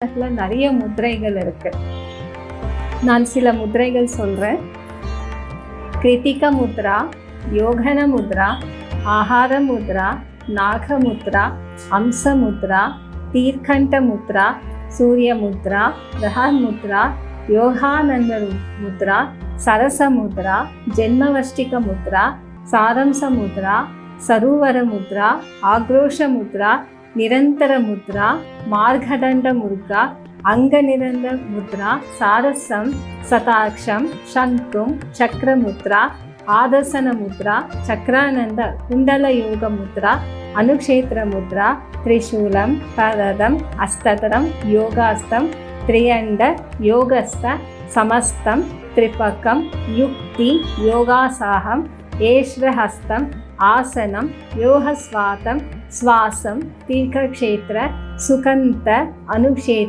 நிறைய முத்திரைகள் இருக்கு. நான் சில முத்திரைகள் சொல்றேன். கிருத்திக முத்ரா, யோகன முத்ரா, ஆஹார முத்ரா, நாக முத்ரா, அம்ச முத்ரா, தீர்க்கண்ட முத்ரா, சூரிய முத்ரா, பிரஹத் முத்ரா, யோகானந்த முத்ரா, சரச முத்ரா, ஜென்மவஷ்டிக முத்ரா, சாரம்ச முத்ரா, சரூவர முத்ரா, ஆக்ரோஷ முத்ரா, நிரந்தர முத்ரா, மார்கதண்ட முத்ரா, அங்க நிரந்த முத்ரா, சாரசம், சதாக்ஷம், சங்கும், சக்கர முத்ரா, ஆதர்சன முத்ரா, சக்கரானந்த குண்டல யோக முத்ரா, அனுக்ஷேத்திர முத்ரா, திரிசூலம், பரதம், அஸ்ததரம், யோகாஸ்தம், திரியண்ட, யோகஸ்த, சமஸ்தம், திரிபக்கம், யுக்தி, யோகாசாகம், ஏஷ்ரஹஸ்தம், ஆசனம், யோகஸ்வாதம், ஸ்வாசம், தீர்க்கக்ஷேத்திர, சுகந்த, அனுக்ஷேத்திர